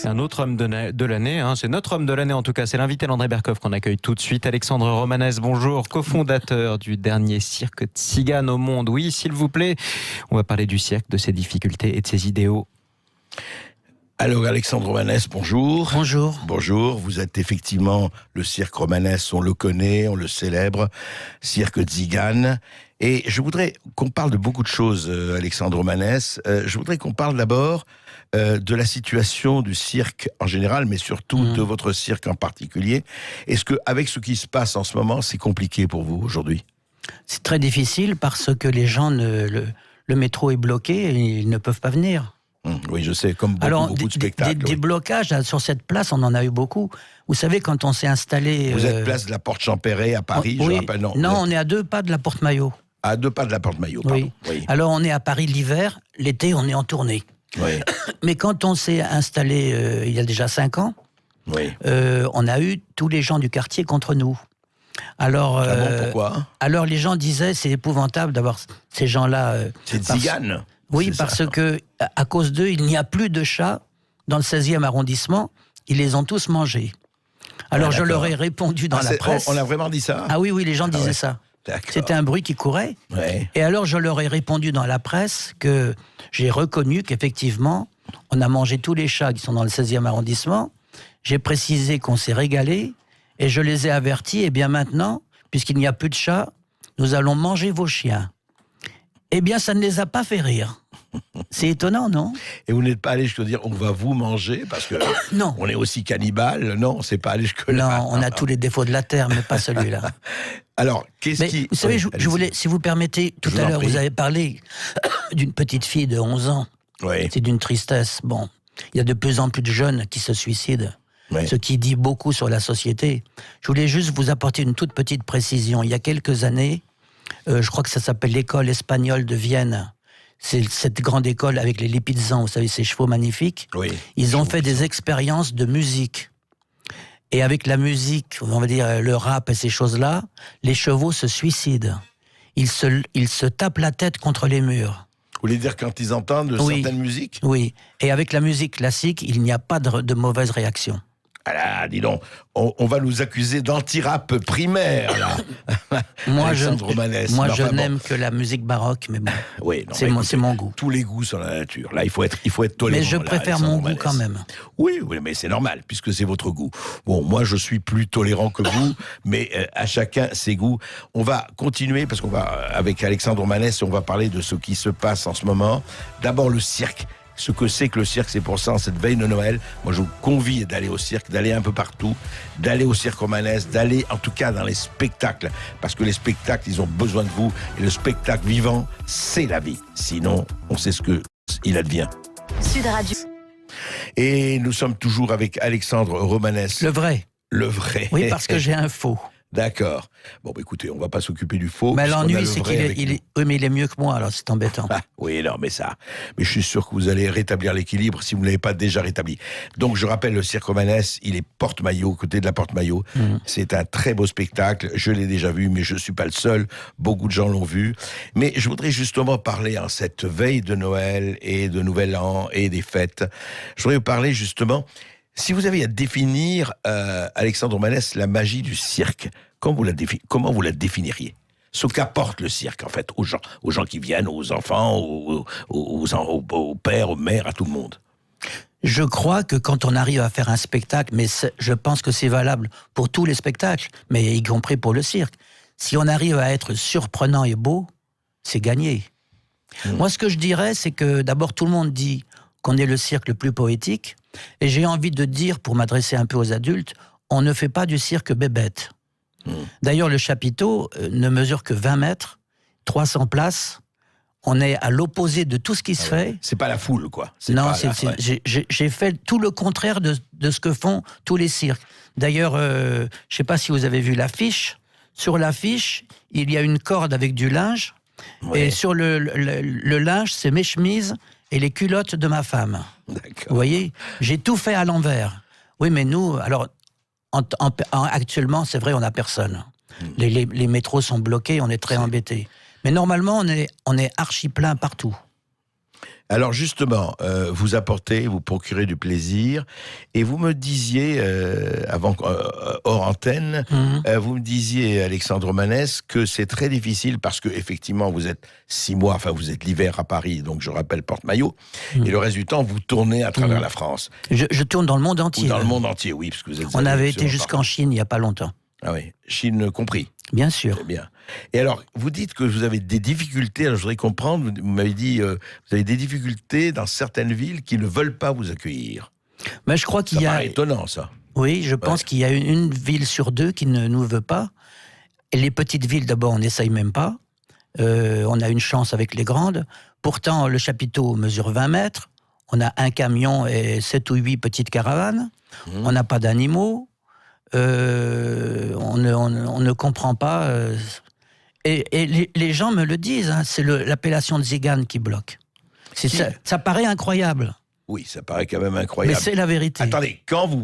C'est un autre homme de l'année, hein. C'est notre homme de l'année en tout cas. C'est l'invité d'André Berkoff qu'on accueille tout de suite. Alexandre Romanès, bonjour, cofondateur du dernier cirque tzigane au monde. Oui, s'il vous plaît, on va parler du cirque, de ses difficultés et de ses idéaux. Alors Alexandre Romanès, bonjour. Bonjour. Bonjour, vous êtes effectivement le cirque Romanès, on le connaît, on le célèbre, cirque tzigane. Et je voudrais qu'on parle de beaucoup de choses, Alexandre Romanès. Je voudrais qu'on parle d'abord de la situation du cirque en général, mais surtout de votre cirque en particulier. Est-ce que, avec ce qui se passe en ce moment, c'est compliqué pour vous aujourd'hui ? C'est très difficile parce que les gens, le métro est bloqué et ils ne peuvent pas venir. Oui, je sais, comme beaucoup de spectacles. Des blocages sur cette place, on en a eu beaucoup. Vous savez, quand on s'est installé... Vous êtes place de la Porte Champéret à Paris, oui, je rappelle. Non, on est à 2 pas de la Porte Maillot. À 2 pas de la Porte Maillot, pardon. Oui. Alors, on est à Paris l'hiver, l'été, on est en tournée. Oui. Mais quand on s'est installé il y a déjà 5 ans, on a eu tous les gens du quartier contre nous. Alors, pourquoi ? Alors, les gens disaient, c'est épouvantable d'avoir ces gens-là... c'est tzigane. Oui, parce que à cause d'eux, il n'y a plus de chats dans le 16e arrondissement. Ils les ont tous mangés. Alors je leur ai répondu dans la presse. On a vraiment dit ça ? Ah oui, les gens disaient ça. D'accord. C'était un bruit qui courait. Ouais. Et alors je leur ai répondu dans la presse que j'ai reconnu qu'effectivement, on a mangé tous les chats qui sont dans le 16e arrondissement. J'ai précisé qu'on s'est régalé et je les ai avertis. Et bien maintenant, puisqu'il n'y a plus de chats, nous allons manger vos chiens. Eh bien, ça ne les a pas fait rire. C'est étonnant, non ? Et vous n'êtes pas allé jusqu'à dire on va vous manger parce que non. On est aussi cannibale. Non, c'est pas allé jusque-là. Non, on a tous les défauts de la terre, mais pas celui-là. Alors, qui... Vous savez, je voulais, si vous permettez, tout à l'heure, vous avez parlé d'une petite fille de 11 ans. Oui. C'est d'une tristesse. Bon, il y a de plus en plus de jeunes qui se suicident. Oui. Ce qui dit beaucoup sur la société. Je voulais juste vous apporter une toute petite précision. Il y a quelques années, je crois que ça s'appelle l'école espagnole de Vienne. C'est cette grande école avec les Lipizzans, vous savez, ces chevaux magnifiques. Oui, ils ont fait des expériences de musique. Et avec la musique, on va dire le rap et ces choses-là, les chevaux se suicident. Ils se tapent la tête contre les murs. Vous voulez dire quand ils entendent certaines musiques ? Oui. Et avec la musique classique, il n'y a pas de mauvaise réaction. Ah là, dis donc, on va nous accuser d'anti-rap primaire, là. Moi, je n'aime que la musique baroque, mais bon, oui, c'est mon goût. Tous les goûts sont la nature. Là, il faut être tolérant. Mais je préfère mon goût quand même. Oui, mais c'est normal, puisque c'est votre goût. Bon, moi, je suis plus tolérant que vous, mais à chacun ses goûts. On va continuer, parce qu'on va, avec Alexandre Romanès, on va parler de ce qui se passe en ce moment. D'abord, le cirque. Ce que c'est que le cirque, c'est pour ça, en cette veille de Noël, moi je vous convie d'aller au cirque, d'aller un peu partout, d'aller au cirque Romanès, d'aller en tout cas dans les spectacles, parce que les spectacles, ils ont besoin de vous, et le spectacle vivant, c'est la vie. Sinon, on sait ce qu'il advient. Sud Radio. Et nous sommes toujours avec Alexandre Romanès. Le vrai. Le vrai. Oui, parce que j'ai un faux. D'accord. Bon, écoutez, on va pas s'occuper du faux. Mais l'ennui, c'est qu'il est... Oui, mais il est mieux que moi, alors c'est embêtant. Ah, oui, non, mais je suis sûr que vous allez rétablir l'équilibre si vous ne l'avez pas déjà rétabli. Donc, je rappelle, le cirque Romanès, il est Porte-Maillot, côté de la Porte-Maillot. C'est un très beau spectacle. Je l'ai déjà vu, mais je ne suis pas le seul. Beaucoup de gens l'ont vu. Mais je voudrais justement parler en cette veille de Noël et de Nouvel An et des fêtes. Je voudrais vous parler justement... Si vous avez à définir, Alexandre Romanès, la magie du cirque, comment vous la définiriez ? Ce qu'apporte le cirque, en fait, aux gens qui viennent, aux enfants, aux pères, aux mères, à tout le monde. Je crois que quand on arrive à faire un spectacle, mais je pense que c'est valable pour tous les spectacles, mais y compris pour le cirque, si on arrive à être surprenant et beau, c'est gagné. Moi, ce que je dirais, c'est que d'abord, tout le monde dit qu'on est le cirque le plus poétique, et j'ai envie de dire, pour m'adresser un peu aux adultes, on ne fait pas du cirque bébête. D'ailleurs, le chapiteau ne mesure que 20 mètres, 300 places. On est à l'opposé de tout ce qui se fait. C'est pas la foule, quoi. Non, j'ai fait tout le contraire de ce que font tous les cirques. D'ailleurs, je ne sais pas si vous avez vu l'affiche. Sur l'affiche, il y a une corde avec du linge. Et sur le linge, c'est mes chemises et les culottes de ma femme. D'accord. Vous voyez, j'ai tout fait à l'envers. Oui, mais nous, alors, actuellement, c'est vrai, on n'a personne. Les métros sont bloqués, on est très embêtés. Mais normalement, on est archi plein partout. Alors justement, vous apportez, vous procurez du plaisir, et vous me disiez, hors antenne, vous me disiez, Alexandre Romanès, que c'est très difficile parce que effectivement vous êtes 6 mois, enfin vous êtes l'hiver à Paris, donc je rappelle porte-maillot, et le reste du temps vous tournez à travers la France. Je tourne dans le monde entier. Ou dans le monde entier, oui, parce que vous êtes... On avait été jusqu'en Chine il n'y a pas longtemps. Ah oui, Chine compris. Bien sûr. Très bien. Et alors, vous dites que vous avez des difficultés, alors je voudrais comprendre, vous m'avez dit, vous avez des difficultés dans certaines villes qui ne veulent pas vous accueillir. Mais je crois qu'il y a... Ça paraît étonnant, ça. Oui, je pense qu'il y a une ville sur 2 qui ne nous veut pas. Et les petites villes, d'abord, on n'essaye même pas. On a une chance avec les grandes. Pourtant, le chapiteau mesure 20 mètres. On a un camion et 7 ou 8 petites caravanes. On n'a pas d'animaux. On ne comprend pas. Et les gens me le disent, hein, c'est l'appellation de Tsigane qui bloque. Ça paraît incroyable. Oui, ça paraît quand même incroyable. Mais c'est la vérité. Attendez,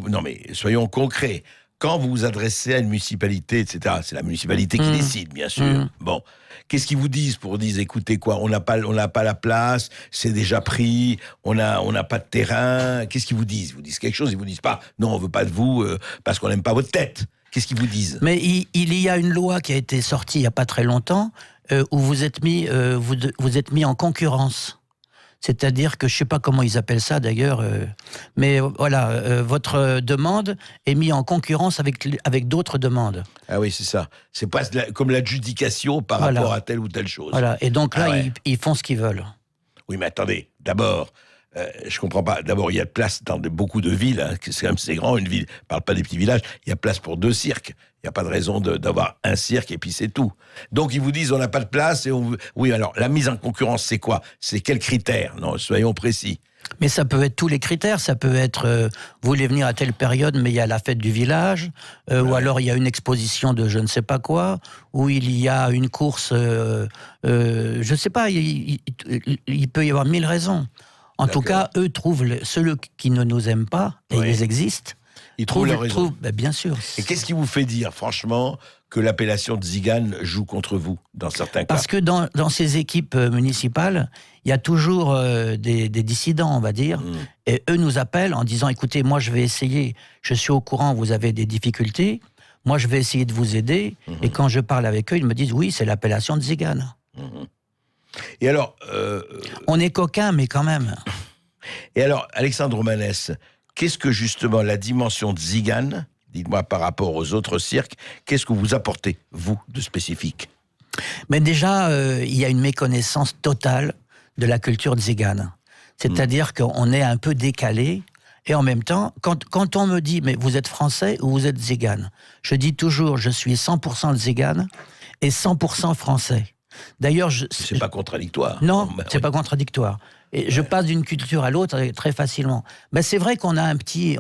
non mais soyons concrets. Quand vous vous adressez à une municipalité, etc., c'est la municipalité qui décide, bien sûr. Bon, qu'est-ce qu'ils vous disent pour dire, écoutez quoi, on n'a pas la place, c'est déjà pris, on n'a pas de terrain. Qu'est-ce qu'ils vous disent? Ils vous disent quelque chose, ils vous disent pas, non, on veut pas de vous parce qu'on n'aime pas votre tête. Qu'est-ce qu'ils vous disent? Mais il y a une loi qui a été sortie il y a pas très longtemps où vous êtes mis en concurrence. C'est-à-dire que je ne sais pas comment ils appellent ça d'ailleurs, mais voilà, votre demande est mise en concurrence avec d'autres demandes. Ah oui, c'est ça. C'est pas comme l'adjudication par rapport à telle ou telle chose. Voilà, et donc là, ils font ce qu'ils veulent. Oui, mais attendez, d'abord, je comprends pas. D'abord, il y a de place dans beaucoup de villes, hein, c'est grand, une ville. Je parle pas des petits villages, il y a place pour 2 cirques. Il n'y a pas de raison d'avoir un cirque et puis c'est tout. Donc ils vous disent on n'a pas de place et oui, alors la mise en concurrence c'est quoi? C'est quels critères? Non, soyons précis. Mais ça peut être tous les critères, ça peut être vous voulez venir à telle période mais il y a la fête du village, ou alors il y a une exposition de je ne sais pas quoi, ou il y a une course, je ne sais pas, il peut y avoir 1000 raisons. En tout cas, eux trouvent ceux qui ne nous aiment pas, et ils existent. Ils trouvent leur raison. Bien sûr. Et qu'est-ce qui vous fait dire, franchement, que l'appellation de Tsigane joue contre vous, dans certains cas? Parce que dans ces équipes municipales, il y a toujours des dissidents, on va dire. Et eux nous appellent en disant, écoutez, moi je vais essayer, je suis au courant, vous avez des difficultés, moi je vais essayer de vous aider. Et quand je parle avec eux, ils me disent, oui, c'est l'appellation de Tsigane. Et alors... on est coquins, mais quand même. Et alors, Alexandre Romanès, qu'est-ce que justement la dimension de Tsigane, dites-moi par rapport aux autres cirques, qu'est-ce que vous apportez, vous, de spécifique? Mais déjà, il y a une méconnaissance totale de la culture Tsigane. C'est-à-dire qu'on est un peu décalé, et en même temps, quand on me dit, mais vous êtes français ou vous êtes Tsigane? Je dis toujours, je suis 100% Tsigane et 100% français. D'ailleurs, c'est pas contradictoire. Non, c'est pas contradictoire. Et je passe d'une culture à l'autre très facilement. Mais c'est vrai qu'on a un petit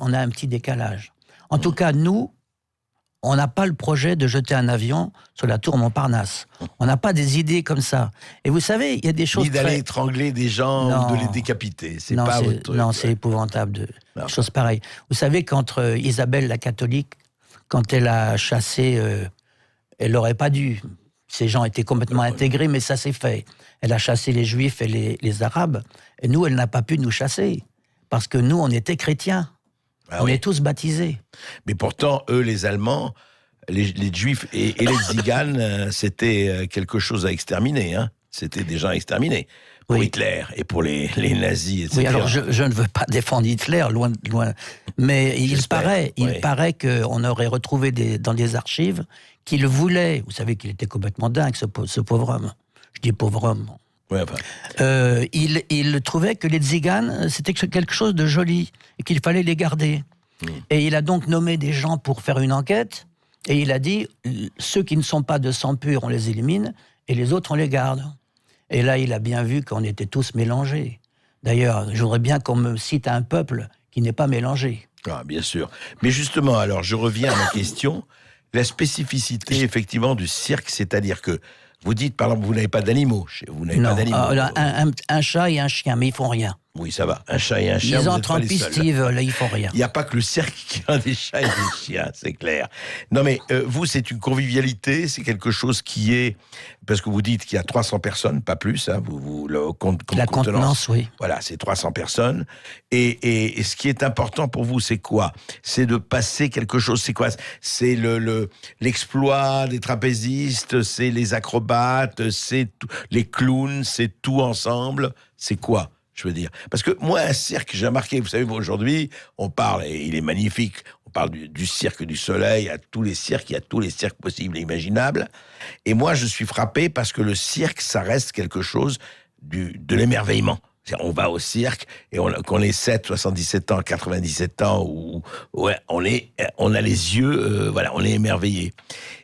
décalage. En tout cas, nous, on n'a pas le projet de jeter un avion sur la tour Montparnasse. On n'a pas des idées comme ça. Et vous savez, il y a des choses... Ni d'aller étrangler des gens ou de les décapiter. C'est pas votre truc. Non, c'est épouvantable de choses pareilles. Vous savez qu'entre Isabelle la catholique, quand elle a chassé, elle n'aurait pas dû... Ces gens étaient complètement intégrés, mais ça s'est fait. Elle a chassé les Juifs et les Arabes. Et nous, elle n'a pas pu nous chasser. Parce que nous, on était chrétiens. On est tous baptisés. Mais pourtant, eux, les Allemands, les Juifs et les Tziganes, c'était quelque chose à exterminer. Hein. C'était des gens exterminés. Pour Hitler et pour les nazis, etc. Oui, alors je ne veux pas défendre Hitler, loin. Mais il paraît qu'on aurait retrouvé dans des archives qu'il voulait. Vous savez qu'il était complètement dingue, ce pauvre homme. Je dis pauvre homme. Ouais, enfin. Il trouvait que les Tziganes, c'était quelque chose de joli et qu'il fallait les garder. Et il a donc nommé des gens pour faire une enquête et il a dit ceux qui ne sont pas de sang pur, on les élimine et les autres, on les garde. Et là, il a bien vu qu'on était tous mélangés. D'ailleurs, je voudrais bien qu'on me cite un peuple qui n'est pas mélangé. Ah, bien sûr. Mais justement, alors, je reviens à ma question. La spécificité, effectivement, du cirque, c'est-à-dire que vous dites, par exemple, vous n'avez pas d'animaux. Vous n'avez pas d'animaux. Un chat et un chien, mais ils font rien. Oui, ça va. Un chat et un chien, Ils vous n'êtes entrent pas en les piste, seuls. là, ils font rien. Il n'y a pas que le cirque qui a des chats et des chiens, c'est clair. Non mais vous, c'est une convivialité, c'est quelque chose qui est... Parce que vous dites qu'il y a 300 personnes, pas plus, hein, La contenance, oui. Voilà, c'est 300 personnes. Et ce qui est important pour vous, c'est quoi? C'est de passer quelque chose, c'est quoi? C'est l'exploit des trapézistes, c'est les acrobates, c'est les clowns, c'est tout ensemble. C'est quoi? Je veux dire. Parce que moi, un cirque, j'ai remarqué, vous savez, aujourd'hui, on parle, et il est magnifique, on parle du cirque du soleil, à tous les cirques, il y a tous les cirques possibles et imaginables. Et moi, je suis frappé parce que le cirque, ça reste quelque chose de l'émerveillement. On va au cirque, et qu'on ait 7, 77 ans, 97 ans, ouais, on a les yeux, voilà, on est émerveillé.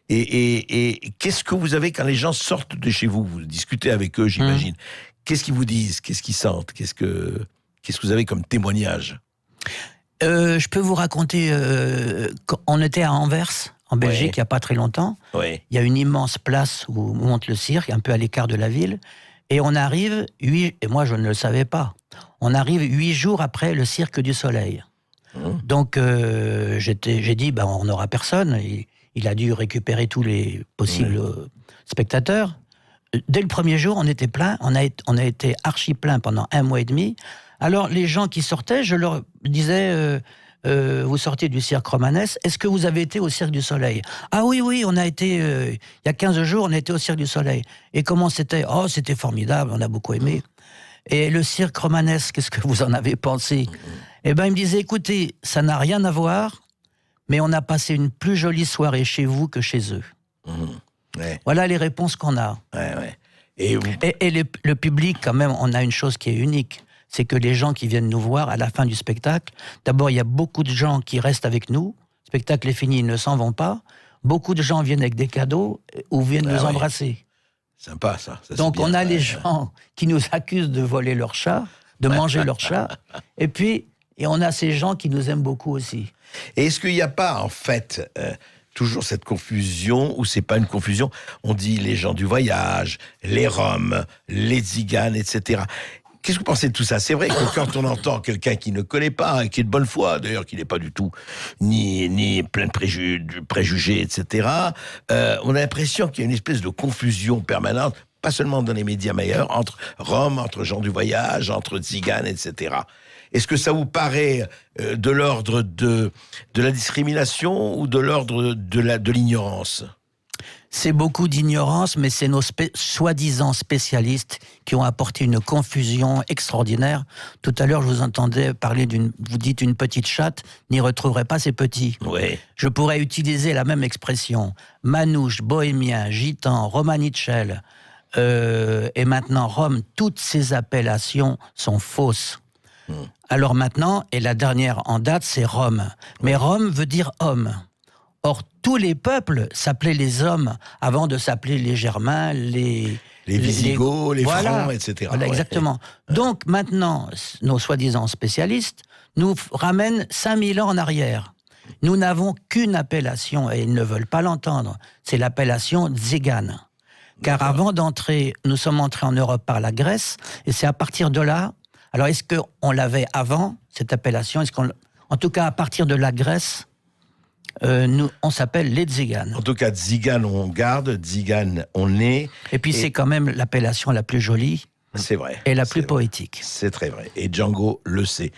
Et qu'est-ce que vous avez quand les gens sortent de chez vous? Vous discutez avec eux, j'imagine. Qu'est-ce qu'ils vous disent? Qu'est-ce qu'ils sentent? Qu'est-ce que vous avez comme témoignage? Je peux vous raconter, on était à Anvers, en Belgique, il n'y a pas très longtemps. Oui. Il y a une immense place où monte le cirque, un peu à l'écart de la ville. Et on arrive, et moi je ne le savais pas, on arrive 8 jours après le Cirque du Soleil. Donc j'ai dit, on n'aura personne. Il a dû récupérer tous les possibles spectateurs. Dès le premier jour, on était plein, on a été archi plein pendant 1 mois et demi. Alors les gens qui sortaient, je leur disais, vous sortez du cirque romanesque, est-ce que vous avez été au Cirque du Soleil? Ah oui, on a été, il y a 15 jours, on a été au Cirque du Soleil. Et comment c'était? Oh, c'était formidable, on a beaucoup aimé. Et le cirque romanesque, qu'est-ce que vous en avez pensé? Eh bien, il me disait, écoutez, ça n'a rien à voir, mais on a passé une plus jolie soirée chez vous que chez eux. Ouais. Voilà les réponses qu'on a. Ouais. Et le public, quand même, on a une chose qui est unique. C'est que les gens qui viennent nous voir à la fin du spectacle, d'abord, il y a beaucoup de gens qui restent avec nous. Le spectacle est fini, ils ne s'en vont pas. Beaucoup de gens viennent avec des cadeaux ou viennent nous embrasser. Sympa, ça. Donc, on a les gens qui nous accusent de voler leur chat, de manger leur chat. Et puis, on a ces gens qui nous aiment beaucoup aussi. Et est-ce qu'il n'y a pas, en fait... toujours cette confusion, ou c'est pas une confusion, on dit les gens du voyage, les Roms, les Tziganes, etc. Qu'est-ce que vous pensez de tout ça? C'est vrai que quand on entend quelqu'un qui ne connaît pas, et qui est de bonne foi, d'ailleurs, qui n'est pas du tout ni plein de préjugés, etc., on a l'impression qu'il y a une espèce de confusion permanente, pas seulement dans les médias, mais ailleurs, entre Roms, entre gens du voyage, entre Tziganes, etc. Est-ce que ça vous paraît de l'ordre de la discrimination ou de l'ordre de l'ignorance? C'est beaucoup d'ignorance, mais c'est nos soi-disant spécialistes qui ont apporté une confusion extraordinaire. Tout à l'heure, je vous entendais parler vous dites une petite chatte, n'y retrouverait pas ces petits. Oui. Je pourrais utiliser la même expression. Manouche, bohémien, gitan, romanichel, et maintenant Rome, toutes ces appellations sont fausses. Alors maintenant, et la dernière en date, c'est Rome. Mais Rome veut dire homme. Or, tous les peuples s'appelaient les hommes avant de s'appeler les Germains, les Visigoths, les Francs, etc. Voilà, exactement. Donc maintenant, nos soi-disant spécialistes nous ramènent 5000 ans en arrière. Nous n'avons qu'une appellation, et ils ne veulent pas l'entendre. C'est l'appellation Tzigan. Car avant d'entrer, nous sommes entrés en Europe par la Grèce, et c'est à partir de là... Alors, est-ce qu'on l'avait avant, cette appellation? En tout cas, à partir de la Grèce, on s'appelle les Tziganes. En tout cas, Tziganes, on garde, Tziganes, on est. Et puis, c'est quand même l'appellation la plus jolie. C'est vrai. Et la plus poétique. C'est très vrai. Et Django le sait.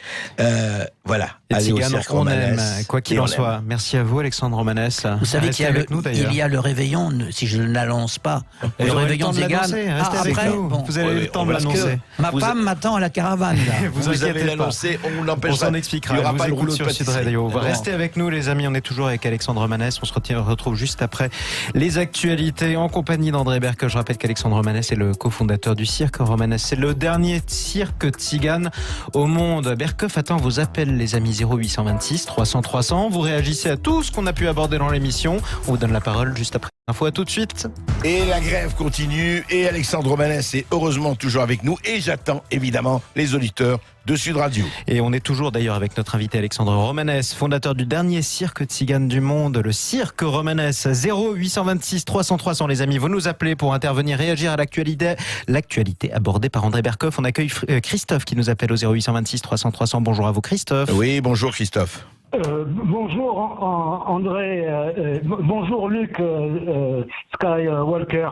Voilà. Les Allez au Tziganes, cirque on Romanesque, aime, quoi qu'il en soit. Merci à vous, Alexandre Romanès. Vous savez Restez qu'il avec nous, d'ailleurs. y a le réveillon, si je ne l'annonce pas. Vous Le aurez le réveillon temps de Tziganes. l'annoncer. Restez avec Après, nous. bon. Vous avez Oui, le temps on de va- l'annoncer. Ma femme m'attend à la caravane, là. Vous avez inquiétez pas. l'annoncé, on On l'empêchera. s'en expliquera. Il n'y aura Elle pas vous le écoute rouleau de sur Sud pâtisserie. Radio. Non. Restez avec nous, les amis. On est toujours avec Alexandre Romanès. On se retrouve juste après les actualités en compagnie d'André Berck. Je rappelle qu'Alexandre Romanès est le cofondateur du cirque Romanès. C'est le dernier cirque tzigane au monde. Berkoff attend vos appels, les amis. 0826 300 300. Vous réagissez à tout ce qu'on a pu aborder dans l'émission. On vous donne la parole juste après. Info, à tout de suite. Et la grève continue, et Alexandre Romanès est heureusement toujours avec nous, et j'attends évidemment les auditeurs de Sud Radio. Et on est toujours d'ailleurs avec notre invité Alexandre Romanès, fondateur du dernier cirque tzigane du monde, le cirque Romanès. 0826 300 300 les amis, vous nous appelez pour intervenir, réagir à l'actualité abordée par André Berkoff. On accueille Christophe qui nous appelle au 0826 300 300. Bonjour à vous Christophe. Oui, bonjour Christophe. Bonjour André, bonjour Luc Skywalker.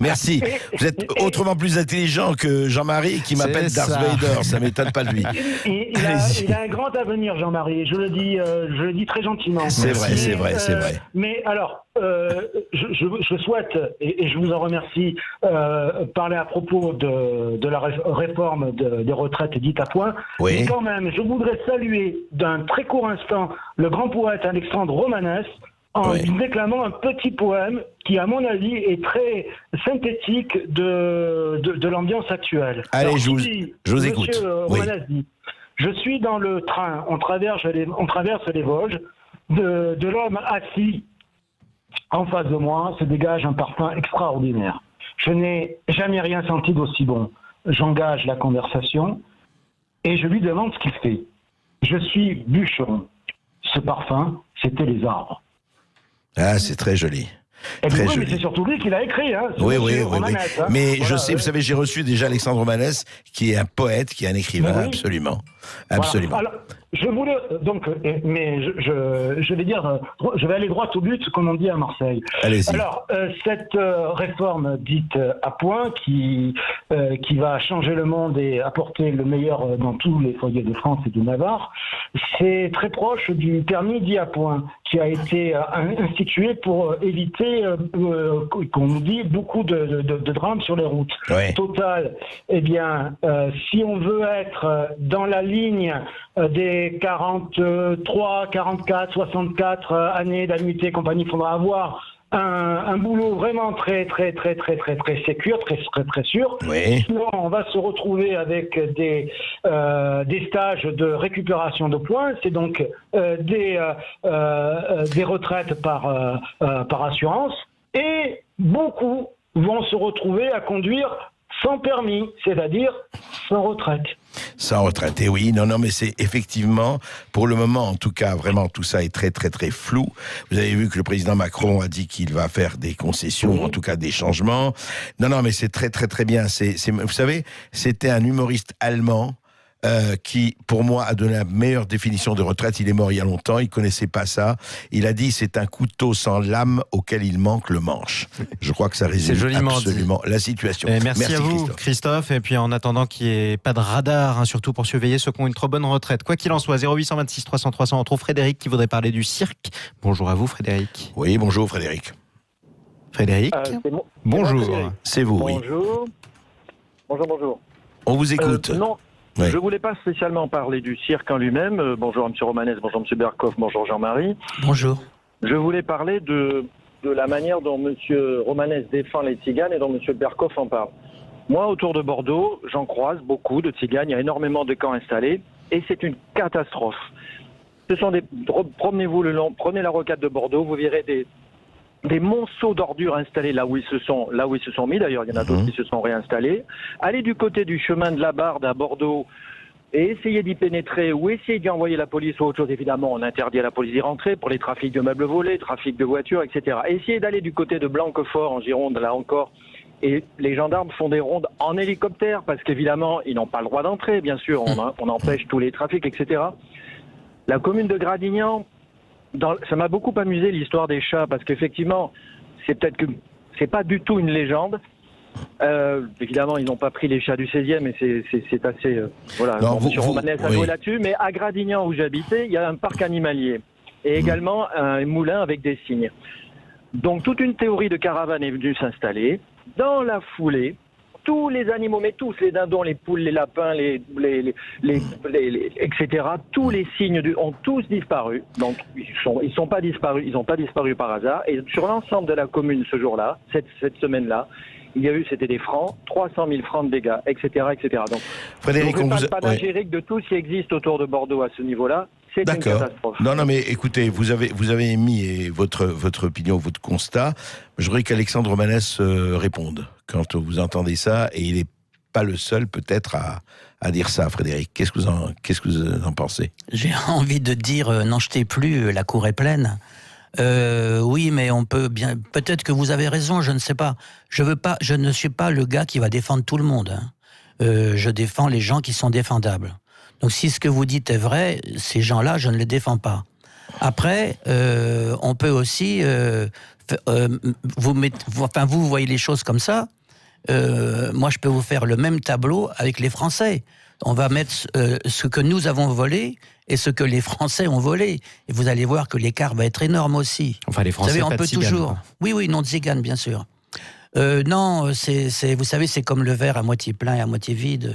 Merci. Vous êtes autrement plus intelligent que Jean-Marie qui m'appelle C'est Darth ça. Vader, ça m'étonne pas de lui. Il a un grand avenir, Jean-Marie, je le dis très gentiment. C'est vrai, c'est vrai, c'est vrai. Mais alors, je souhaite, et je vous en remercie, parler à propos de la réforme des retraites dite à point. Oui. Mais quand même, je voudrais saluer d'un très court instant le grand poète Alexandre Romanès en Oui. déclamant un petit poème qui, à mon avis, est très synthétique de l'ambiance actuelle. Allez, Alors, je vous écoute. Monsieur Oui. Romanès dit: je suis dans le train, on traverse les Vosges, de l'homme assis en face de moi se dégage un parfum extraordinaire. Je n'ai jamais rien senti d'aussi bon. J'engage la conversation et je lui demande ce qu'il fait. Je suis bûcheron. Ce parfum, c'était les arbres. Ah, c'est très joli. Et Très oui, mais joli. c'est surtout lui qui l'a écrit. Hein, Oui, monsieur oui, oui, oui. Romanès, hein. Mais je Voilà, sais, vous ouais. savez, j'ai reçu déjà Alexandre Romanès, qui est un poète, qui est un écrivain, Oui. absolument. Voilà. Absolument. Alors, je voulais donc, mais je vais dire, je vais aller droit au but, comme on dit à Marseille. Allez-y. Alors, cette réforme dite à point, qui va changer le monde et apporter le meilleur dans tous les foyers de France et de Navarre, c'est très proche du permis dit à point, qui a été institué pour éviter, qu'on nous dit, beaucoup de drames sur les routes. Ouais. Total, eh bien, si on veut être dans la ligne des 43, 44, 64 années d'annuité compagnie, il faudra avoir un boulot vraiment très sécure, très sûr. Oui. Sinon, on va se retrouver avec des stages de récupération de points. C'est donc des retraites par assurance. Et beaucoup vont se retrouver à conduire sans permis, c'est-à-dire sans retraite. Sans retraite, et oui, non, mais c'est effectivement, pour le moment, en tout cas, vraiment, tout ça est très flou. Vous avez vu que le président Macron a dit qu'il va faire des concessions, en tout cas des changements. Non, mais c'est très bien. Vous savez, c'était un humoriste allemand qui, pour moi, a donné la meilleure définition de retraite. Il est mort il y a longtemps, il connaissait pas ça. Il a dit, c'est un couteau sans lame auquel il manque le manche. Je crois que ça résume absolument la situation. Et merci à vous Christophe. Et puis en attendant qu'il n'y ait pas de radar, hein, surtout pour surveiller ceux qui ont une trop bonne retraite. Quoi qu'il en soit, 0826 300 300, on trouve Frédéric qui voudrait parler du cirque. Bonjour à vous Frédéric. Oui, bonjour Frédéric. Frédéric, bonjour. C'est vous, oui. Bonjour. On vous écoute. Non, Oui. je voulais pas spécialement parler du cirque en lui-même. Bonjour M. Romanès, bonjour M. Berkoff, bonjour Jean-Marie. Bonjour. Je voulais parler de la manière dont M. Romanès défend les tziganes et dont M. Berkoff en parle. Moi, autour de Bordeaux, j'en croise beaucoup de tziganes, il y a énormément de camps installés, et c'est une catastrophe. Promenez-vous le long, prenez la rocade de Bordeaux, vous verrez des monceaux d'ordures installés là où ils se sont mis. D'ailleurs, il y en a d'autres qui se sont réinstallés. Allez du côté du chemin de la Barde à Bordeaux et essayez d'y pénétrer ou essayez d'y envoyer la police ou autre chose. Évidemment, on interdit à la police d'y rentrer pour les trafics de meubles volés, trafic de voitures, etc. Essayez d'aller du côté de Blanquefort en Gironde, là encore. Et les gendarmes font des rondes en hélicoptère parce qu'évidemment, ils n'ont pas le droit d'entrer, bien sûr. On empêche tous les trafics, etc. La commune de Gradignan, ça m'a beaucoup amusé l'histoire des chats parce qu'effectivement, c'est pas du tout une légende. Évidemment, ils n'ont pas pris les chats du 16e, mais c'est assez... voilà, Non, M. Romanès a joué là-dessus. Mais à Gradignan, où j'habitais, il y a un parc animalier et également un moulin avec des cygnes. Donc, toute une théorie de caravane est venue s'installer. Dans la foulée, tous les animaux, mais tous, les dindons, les poules, les lapins, etc., tous les cygnes ont tous disparu. Donc, ils sont pas disparus, ils n'ont pas disparu par hasard. Et sur l'ensemble de la commune ce jour-là, cette semaine-là, il y a eu, c'était des francs, 300 000 francs de dégâts, etc., etc. Donc, Frédéric, on on ne vous parle pas d'ingérique de tout ce qui existe autour de Bordeaux à ce niveau-là. C'est une D'accord. catastrophe. Non, mais écoutez, vous avez émis votre opinion, votre constat. Je voudrais qu'Alexandre Romanès réponde quand vous entendez ça, et il n'est pas le seul peut-être à dire ça, Frédéric. Qu'est-ce que vous en pensez? J'ai envie de dire, n'en jetez plus, la cour est pleine. Oui, mais on peut bien. Peut-être que vous avez raison, je ne sais pas. Je ne suis pas le gars qui va défendre tout le monde. Hein. Je défends les gens qui sont défendables. Donc, si ce que vous dites est vrai, ces gens-là, je ne les défends pas. Après, on peut aussi vous voyez les choses comme ça. Moi, je peux vous faire le même tableau avec les Français. On va mettre ce que nous avons volé et ce que les Français ont volé. Et vous allez voir que l'écart va être énorme aussi. Enfin, les Français, vous savez, on pas de peut tziganes, toujours. quoi. Oui, non de tziganes, bien sûr. Non, vous savez, c'est comme le verre à moitié plein et à moitié vide.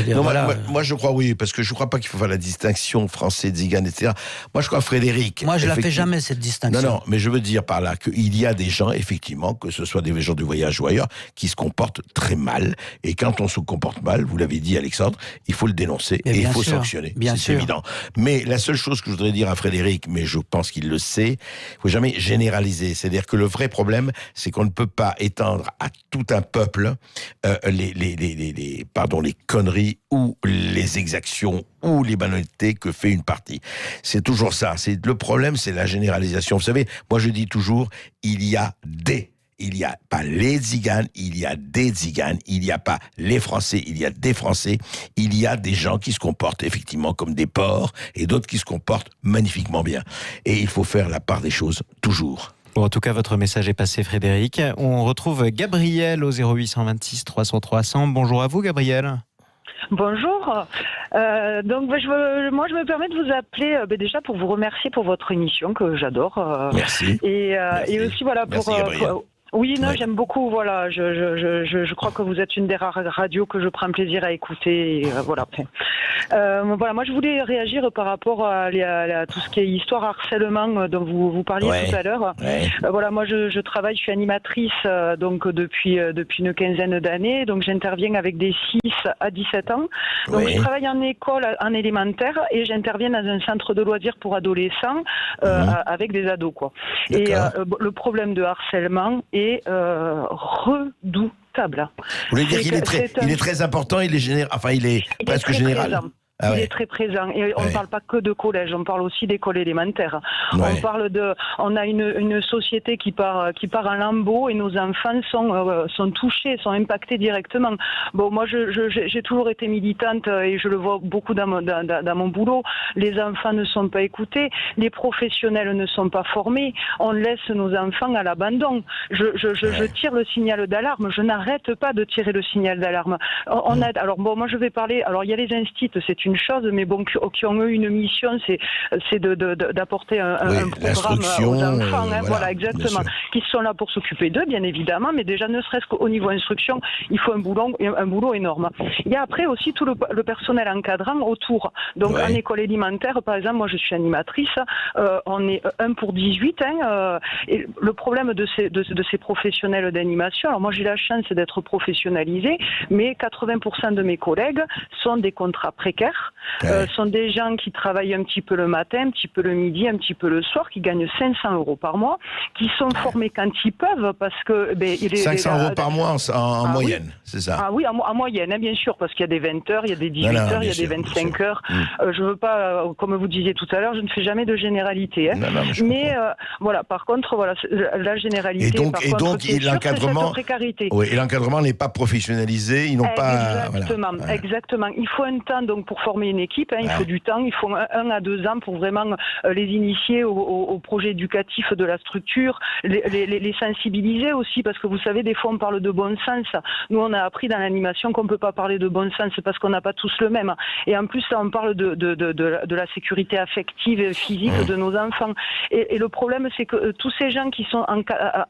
Non, Voilà. moi, je crois oui, parce que je ne crois pas qu'il faut faire la distinction français, tziganes, etc. Moi, je crois, Frédéric... Moi, je ne la fais jamais, cette distinction. Non, mais je veux dire par là qu'il y a des gens, effectivement, que ce soit des gens du voyage ou ailleurs, qui se comportent très mal. Et quand on se comporte mal, vous l'avez dit, Alexandre, il faut le dénoncer et il faut sanctionner. C'est évident. Mais la seule chose que je voudrais dire à Frédéric, mais je pense qu'il le sait, il ne faut jamais généraliser. C'est-à-dire que le vrai problème, c'est qu'on ne peut pas étendre à tout un peuple les conneries ou les exactions ou les banalités que fait une partie. C'est toujours ça. Le problème, c'est la généralisation. Vous savez, moi je dis toujours, il n'y a pas les tziganes, il y a des tziganes, il n'y a pas les Français, il y a des Français, il y a des gens qui se comportent effectivement comme des porcs et d'autres qui se comportent magnifiquement bien. Et il faut faire la part des choses, toujours. Bon, en tout cas, votre message est passé, Frédéric. On retrouve Gabriel au 0826 300 300. Bonjour à vous, Gabriel. Bonjour. Donc, je me permets de vous appeler déjà pour vous remercier pour votre émission que j'adore. Merci. Et aussi, voilà, Merci, oui, non, Oui. j'aime beaucoup. Voilà, je crois que vous êtes une des rares radios que je prends plaisir à écouter. Et, voilà. Voilà, moi je voulais réagir par rapport à tout ce qui est histoire harcèlement dont vous parliez tout à l'heure. Ouais. Voilà, moi je travaille, je suis animatrice donc depuis une quinzaine d'années. Donc j'interviens avec des 6 à 17 ans. Donc je travaille en école, en élémentaire, et j'interviens dans un centre de loisirs pour adolescents avec des ados, quoi. Et le problème de harcèlement est redoutable. Vous voulez dire qu'il est très important, il est presque général. Présent. Il est très présent. Et on ne parle pas que de collège, on parle aussi d'école élémentaire. Ouais. On a une société qui part en lambeaux et nos enfants sont touchés, sont impactés directement. Bon, moi, j'ai toujours été militante et je le vois beaucoup dans mon boulot. Les enfants ne sont pas écoutés, les professionnels ne sont pas formés. On laisse nos enfants à l'abandon. Je tire le signal d'alarme. Je n'arrête pas de tirer le signal d'alarme. Alors bon, moi je vais parler. Alors il y a les instituts, c'est une chose, mais bon, qui ont eu une mission, c'est d'apporter un programme aux enfants, voilà, exactement, qui sont là pour s'occuper d'eux, bien évidemment, mais déjà ne serait-ce qu'au niveau instruction, il faut un boulot énorme. Il y a après aussi tout le personnel encadrant autour. Donc en école élémentaire, par exemple, moi je suis animatrice, on est 1 pour 18, et le problème de ces professionnels d'animation, alors moi j'ai la chance d'être professionnalisée, mais 80% de mes collègues sont des contrats précaires, sont des gens qui travaillent un petit peu le matin, un petit peu le midi, un petit peu le soir, qui gagnent 500 € par mois, qui sont formés quand ils peuvent, parce que... 500 € par mois en moyenne, c'est ça? Ah oui, en moyenne, bien sûr, parce qu'il y a des 20 heures, il y a des 18 heures, il y a des 25 heures. Je veux pas, comme vous disiez tout à l'heure, je ne fais jamais de généralité. Mais voilà, par contre, voilà, la généralité... Et donc l'encadrement... Oui, et l'encadrement n'est pas professionnalisé, ils n'ont pas... Exactement. Il faut un temps donc, pour former une équipe, il faut du temps, il faut 1 à 2 ans pour vraiment les initier au projet éducatif de la structure, les sensibiliser aussi, parce que vous savez, des fois on parle de bon sens. Nous, on a appris dans l'animation qu'on ne peut pas parler de bon sens parce qu'on n'a pas tous le même. Et en plus, là, on parle de la sécurité affective et physique de nos enfants. Et le problème, c'est que tous ces gens qui sont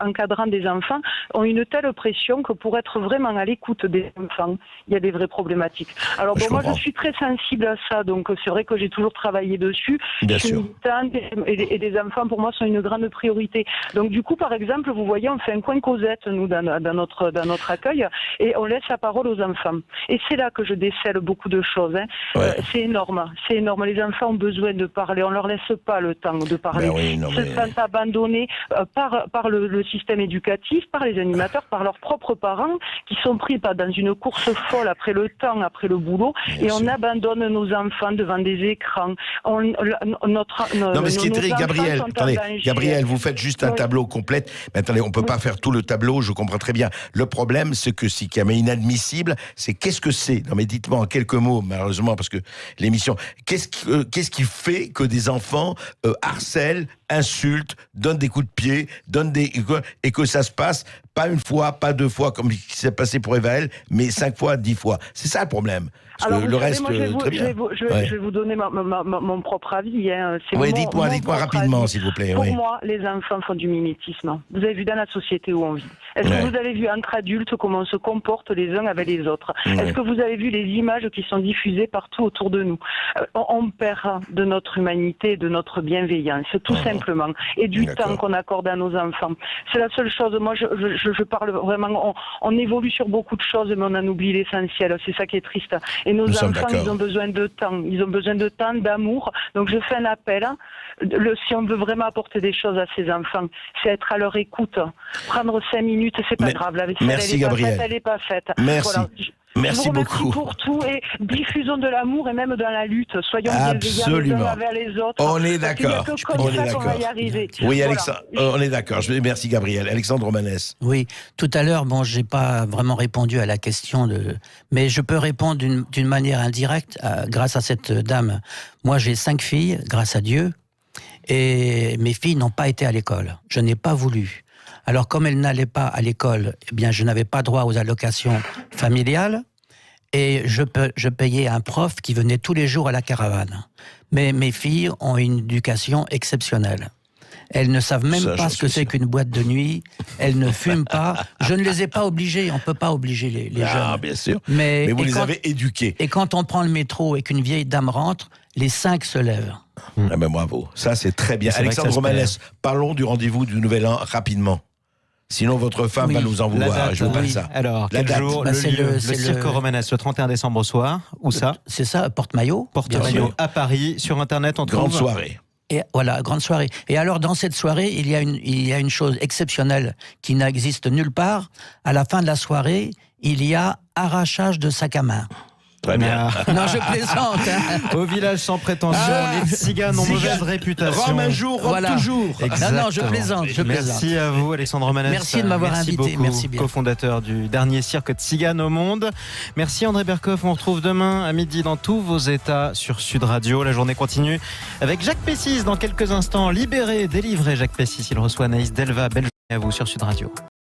encadrants des enfants ont une telle pression que pour être vraiment à l'écoute des enfants, il y a des vraies problématiques. Alors bon, moi, je suis très sensible sensible à ça, donc c'est vrai que j'ai toujours travaillé dessus. Bien Je suis sûr. militante et les enfants pour moi sont une grande priorité. Donc du coup, par exemple, vous voyez, on fait un coin Cosette nous dans notre accueil et on laisse la parole aux enfants. Et c'est là que je décèle beaucoup de choses. Hein. Ouais. C'est énorme. Les enfants ont besoin de parler. On leur laisse pas le temps de parler. Ben oui, non, Ils se mais- sentent abandonnés par le système éducatif, par les animateurs, par leurs propres parents qui sont pris dans une course folle après le temps, après le boulot, Bien et sûr. on abandonne nos enfants devant des écrans. Non, mais ce qui est nos terrible, enfants Gabriel, sont en attendez, danger. Gabriel, vous faites juste un Oui. tableau complet. Mais attendez, on peut pas faire tout le tableau, je comprends très bien. Le problème, c'est que ce qui est inadmissible, c'est qu'est-ce que c'est? Non, mais dites-moi en quelques mots, malheureusement, parce que l'émission, qu'est-ce qui fait que des enfants harcèlent, insultent, donnent des coups de pied, et que ça se passe pas une fois, pas deux fois, comme il s'est passé pour Evaël, mais 5 fois, 10 fois. C'est ça le problème. Parce Alors, que vous le savez, reste, moi, très bien. je Ouais. vais vous donner mon propre avis. Hein. C'est Oui, mon dites-moi propre rapidement, avis. s'il vous plaît. Pour Oui. moi, les enfants font du mimétisme. Vous avez vu dans la société où on vit. Est-ce Ouais. que vous avez vu entre adultes comment on se comporte les uns avec les autres? Ouais. Est-ce que vous avez vu les images qui sont diffusées partout autour de nous? On perd de notre humanité, de notre bienveillance, tout simplement, et du D'accord. temps qu'on accorde à nos enfants. C'est la seule chose. Moi, je parle vraiment. On évolue sur beaucoup de choses, mais on en oublie l'essentiel. C'est ça qui est triste. Et nos Nous sommes enfants, d'accord. ils ont besoin de temps. Ils ont besoin de temps, d'amour. Donc, je fais un appel. Si on veut vraiment apporter des choses à ces enfants, c'est être à leur écoute. Prendre 5 minutes, c'est pas Mais- grave. La vaisselle, merci, elle est Gabriel. pas faite, elle est pas faite. Merci. Voilà. Merci je vous remercie beaucoup. pour tout et diffusons de l'amour et même dans la lutte. Soyons bienveillants les Absolument. uns envers les autres. On est Parce qu'il y a d'accord. que comme On est ça qu'on va d'accord. y arriver. Oui, Voilà. Alexandre, on est d'accord. Merci, Gabriel. Alexandre Romanès. Oui, tout à l'heure, bon, j'ai pas vraiment répondu à la question mais je peux répondre d'une manière indirecte grâce à cette dame. Moi, j'ai 5 filles, grâce à Dieu, et mes filles n'ont pas été à l'école. Je n'ai pas voulu. Alors, comme elles n'allaient pas à l'école, eh bien, je n'avais pas droit aux allocations familiales, et je payais un prof qui venait tous les jours à la caravane. Mais mes filles ont une éducation exceptionnelle. Elles ne savent même Ça, pas j'en ce que suis c'est sûr. qu'une boîte de nuit. Elles ne fument pas. Je ne les ai pas obligées. On ne peut pas obliger les Ah, jeunes. bien sûr. Mais Mais vous et les quand- avez éduqués. Et quand on prend le métro et qu'une vieille dame rentre, les 5 se lèvent. Ah ben bravo. Ça, c'est très bien. C'est vrai que Alexandre ça se Romanès, parlons du rendez-vous du Nouvel An rapidement. Sinon, votre femme Oui. va nous en La vouloir. date, Je veux pas oui. ça. Alors, La quel date. jour, Bah, le c'est lieu, le- le c'est cirque le- Romanesque, le 31 décembre au soir. Où ça? C'est ça, Porte-Maillot. bien Porte-Maillot sûr. à Paris. Sur Internet, on Grande trouve. soirée. Et voilà, grande soirée. Et alors, dans cette soirée, il y a une chose exceptionnelle qui n'existe nulle part. À la fin de la soirée, il y a arrachage de sac à main. Très bien. Non, je plaisante. Hein. Au village sans prétention, Ah, les tziganes ont Tziganes. mauvaise réputation. Rome un jour, Rome Voilà. toujours. Exactement. Non, je plaisante, je plaisante. Merci à vous, Alexandre Romanès. Merci de m'avoir Merci invité, beaucoup, merci bien. cofondateur du dernier cirque tzigane au monde. Merci André Berkoff. On retrouve demain à midi dans tous vos états sur Sud Radio. La journée continue avec Jacques Pessis dans quelques instants. Libéré, délivré Jacques Pessis. Il reçoit Anaïs Delva. Belle journée à vous sur Sud Radio.